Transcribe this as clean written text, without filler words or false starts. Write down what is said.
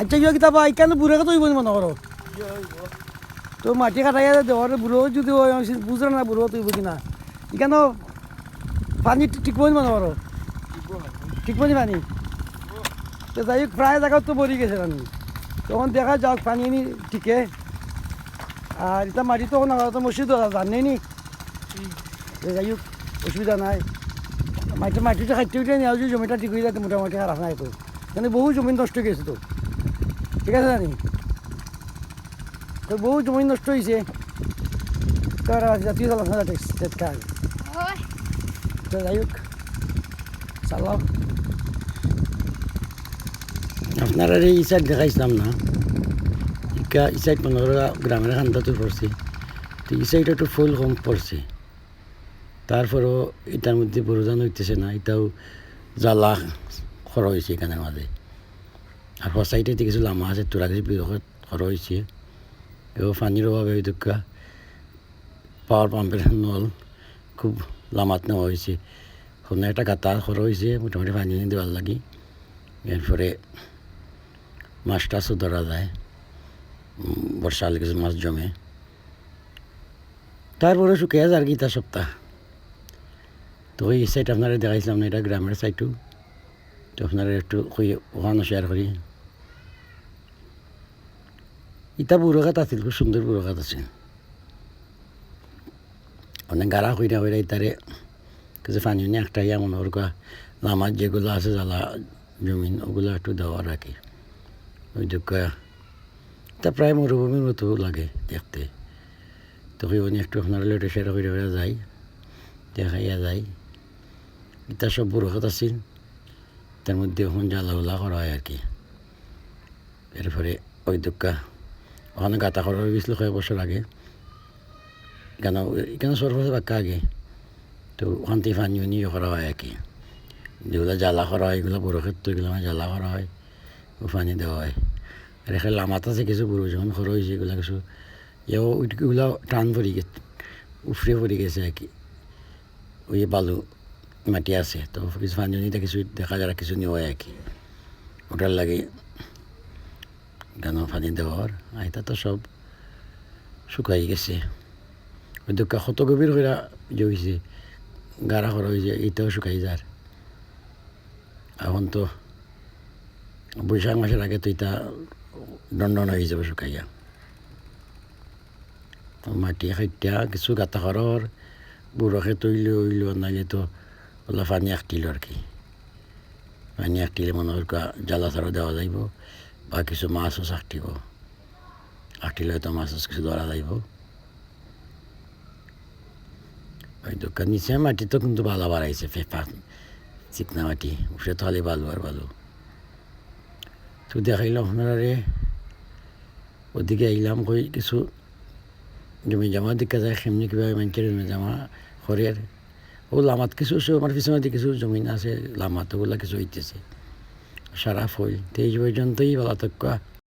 আচ্ছা ইয়া কিতাব এখানে বুড়ে কথা হইব মনে করো তো মাটি কাটাইয়া দেওয়ার বুড়ো যদি বুঝলো না বুড়ো তুই বুঝি না এখানে পানি ঠিক বই মনে করো ঠিক বলি পানি তো যাই হোক প্রায় জায়গা তো মরি গেছে পানি তখন দেখা যাক পানি নি ঠিকে আর এটা মাটি তখন তো মসজিদ জানে নি যাই হোক অসুবিধা নাই মাটিটা খাইতে উঠে নেওয়া যে জমিটা ঠিক হয়ে যাতে মোটামুটি খারাপ নাই তো মানে বহু জমি নষ্ট হয়ে গেছে তো ঠিক আছে জানি তো বহু জমি নষ্ট হয়েছে তার জাতীয় চলাফেরা টেক্সটাইল তো যাই হোক চালাও আপনারা এই সাইড দেখাইছিলাম না এই সাইড মনে করো গ্রামের খান্দাতে পড়ছে তো এই সাইড একটু ফুল কম পড়ছে তারপরেও এটার মধ্যে বড়জান হইতেছে না এটাও জ্বালা খর হয়েছে এখানে মাঝে আর সাইডে কিছু লামা আছে তোরা কিছু বিরকত খর হয়েছে এবং পানির অভাবে ওই দুঃখা পাওয়ার পাম্পের নল খুব লামাত নেওয়া হয়েছে কোনো একটা গাতা খর হয়েছে মোটামুটি পানি দেওয়ার লাগি এরপরে মাছ টাছও ধরা যায় বর্ষাকালে কিছু মাছ জমে তারপরে শুকিয়ে যায় আর কি তার সপ্তাহ তো ওই সাইড আপনারা দেখাইছিলাম না এটা গ্রামের সাইডও তো আপনারা একটু ওখানে শেয়ার করি ইটা বুড়ো গাছ আছিল খুব সুন্দর বুড়ো গাছ আছে অনেক গাড়া হইরা হইরা ইতারে কিছু পানি নিয়ে একটা ইয়া মনে করুক লামার যেগুলো আছে জ্বালা জমিন ওগুলো একটু দেওয়া রাখি ওই দুঃখ তা প্রায় মরুভূমির মতো লাগে দেখতে তো ওই একটু আপনারা লেটে সেরা হইরা হইরা যাই দেখাইয়া যায় এটা সব বুড়ো গাছ আছিল তার মধ্যে এখন জ্বালা করা হয় আর কি এরপরে ওই দুঃখা ওখানে গাতা করা হয়ে গেছিলো কয়েক বছর আগে এখানে সরফরাজ বাক্কা আগে তো ওখান থেকে পানি নিয়ে করা হয় আর কি যেগুলো জ্বালা করা হয় এগুলো বড়ো ক্ষেত্রে এগুলো আমার জ্বালা করা হয় ও পানি দেওয়া হয় আর এখানে লামাত আছে কিছু বুড়ো যখন খরচ হয়েছে এগুলো কিছু ওইগুলো টান পড়ে গেছে উফরে পড়ে গেছে আর কি ওই বালু মাটি আছে তো কিছু পানি নিতে কিছু দেখা যায় কিছু নেওয়া আর কি ওটার লাগে কেন পানি দেওয়ার এটা তো সব শুকাই গেছে ওই তো কত গভীর করে যে হয়েছে গাড়া করা হয়েছে এইটাও শুকাই যার এখন তো বৈশাখ মাসের আগে তো এটা দণ্ডন হয়ে যাবে শুকাইয়া মাটি খাইটা কিছু গাতা করার বুড়োকে তৈল নাইলে তো ওলা পানি আঁকটিল আর কি পানি আঁকটিলে মনে হয় জ্বালা ছাড়া দেওয়া যাইব বা কিছু মাছও আঁকটিব আঁকটিলে হয়তো মাছ কিছু ধরা যাইব ওই দোকান নিচে মাটি তো কিন্তু ভালো বাড়াইছে ফেফা চিকনা মাটি উঠে তো খালি ভালো আর ভালো তো দেখাইলাম আপনারা ওদিকে আইলাম কই কিছু জমি জমা দেখা যায় সেমনি কীভাবে মানুষের জমি জমা খড়ের ও লামাত কিছু আমার পিছনে কিছু জমিন আছে লামাত ওগুলো কিছু হইতেছে সারা ফল তো এই পর্যন্তই ভালো থাকা।